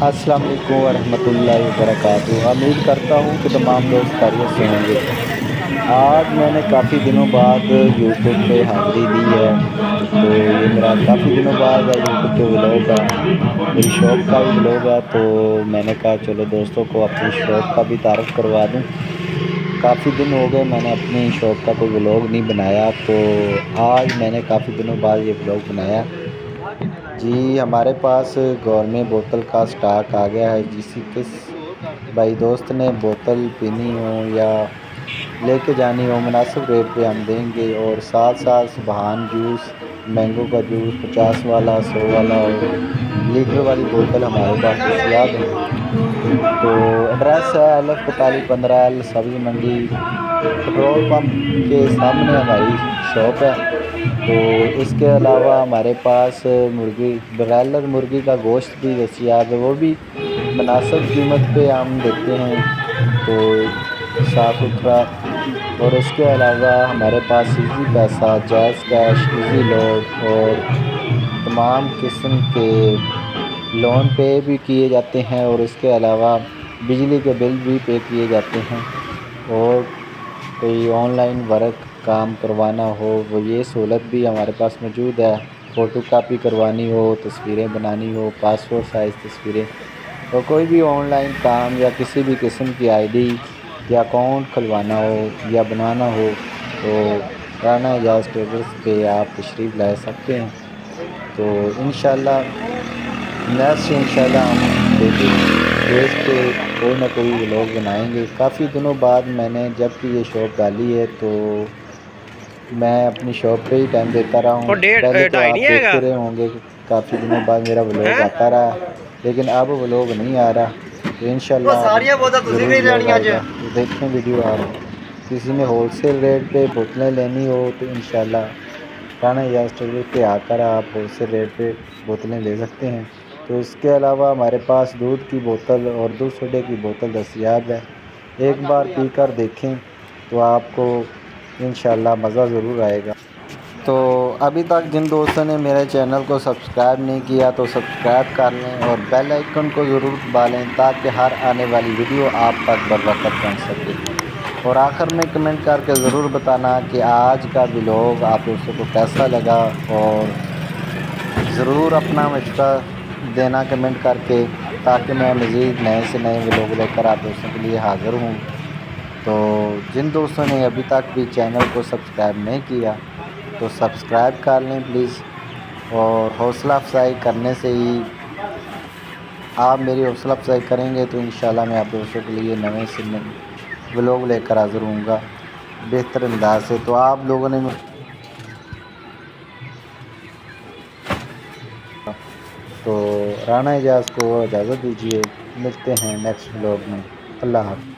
السلام علیکم ورحمۃ اللہ وبرکاتہ۔ امید کرتا ہوں کہ تمام دوست خیریت سے ہوں گے۔ آج میں نے کافی دنوں بعد یوٹیوب پہ حاضری دی ہے، تو یہ میرا کافی دنوں بعد یوٹیوب پہ ولاگ ہے، میری شاپ کا بھی ولاگ ہے۔ تو میں نے کہا چلو دوستوں کو اپنی شاپ کا بھی تعارف کروا دوں۔ کافی دن ہو گئے میں نے اپنی شاپ کا کوئی ولاگ نہیں بنایا، تو آج میں نے کافی دنوں بعد یہ ولاگ بنایا۔ جی ہمارے پاس گورنمنٹ بوتل کا سٹاک آ گیا ہے، کس بھائی دوست نے بوتل پینی ہو یا لے کے جانی ہو مناسب ریٹ پہ ہم دیں گے، اور ساتھ ساتھ سبحان جوس، مینگو کا جوس 50 والا 100 والا اور لیٹر والی بوتل ہمارے پاس دستیاب ہیں۔ تو ایڈریس ہے LF 4515 سبز منڈی پٹرول پمپ کے سامنے ہماری شاپ ہے۔ تو اس کے علاوہ ہمارے پاس برائلر مرغی کا گوشت بھی دستیاب ہے، وہ بھی مناسب قیمت پہ ہم دیتے ہیں، تو صاف ستھرا۔ اور اس کے علاوہ ہمارے پاس ایزی پیسہ، جائز کیش، ایزی لوڈ اور تمام قسم کے لون پے بھی کیے جاتے ہیں، اور اس کے علاوہ بجلی کے بل بھی پے کیے جاتے ہیں۔ اور کوئی آن لائن ورک کام کروانا ہو وہ یہ سہولت بھی ہمارے پاس موجود ہے۔ فوٹو کاپی کروانی ہو، تصویریں بنانی ہو، پاسپورٹ سائز تصویریں، اور کوئی بھی آن لائن کام یا کسی بھی قسم کی ID یا اکاؤنٹ کھلوانا ہو یا بنانا ہو، تو رانا اعجاز ٹریڈرز پہ آپ تشریف لا سکتے ہیں۔ تو انشاءاللہ ہم ڈیلی بیس پہ کوئی نہ کوئی ولاگ بنائیں گے۔ کافی دنوں بعد میں نے جب کہ یہ شاپ ڈالی ہے، تو میں اپنی شاپ پہ ہی ٹائم دیتا رہا ہوں۔ اور ڈیڑھ پہلے تو ڈھائی آپ نہیں آئے گا دیکھتے رہے ہوں گے کہ کافی دنوں بعد میرا ولاگ ہے آتا رہا، لیکن اب ولاگ نہیں آ رہا، تو انشاءاللہ وہ اب ساریاں بوتل تسی ضرور بھی ولاگ لینیاں آئے جے گا۔ تو دیکھیں ویڈیو آپ کسی نے ہول سیل ریٹ پہ بوتلیں لینی ہو تو انشاءاللہ رانا اعجاز ٹریڈر پہ آ کر آپ ہول سیل ریٹ پہ بوتلیں لے سکتے ہیں۔ تو اس کے علاوہ ہمارے پاس دودھ کی بوتل اور دودھ سوڈے کی بوتل دستیاب ہے۔ ایک بار پی کر دیکھیں تو آپ کو انشاءاللہ مزہ ضرور آئے گا۔ تو ابھی تک جن دوستوں نے میرے چینل کو سبسکرائب نہیں کیا تو سبسکرائب کر لیں اور بیل آئیکن کو ضرور دبا لیں تاکہ ہر آنے والی ویڈیو آپ تک بر وقت پہنچ سکے۔ اور آخر میں کمنٹ کر کے ضرور بتانا کہ آج کا ولاگ آپ دوستوں کو کیسا لگا، اور ضرور اپنا مشورہ دینا کمنٹ کر کے، تاکہ میں مزید نئے سے نئے ولاگ لے کر آپ دوستوں کے لیے حاضر ہوں۔ تو جن دوستوں نے ابھی تک بھی چینل کو سبسکرائب نہیں کیا تو سبسکرائب کر لیں پلیز، اور حوصلہ افزائی کرنے سے ہی آپ میری حوصلہ افزائی کریں گے تو انشاءاللہ میں آپ دوستوں کے لیے نئے سے نئے ولاگ لے کر حاضر ہوں گا بہتر انداز سے۔ تو آپ لوگوں نے تو رانا اعجاز کو اجازت دیجیے، ملتے ہیں نیکسٹ ولاگ میں۔ اللہ حافظ۔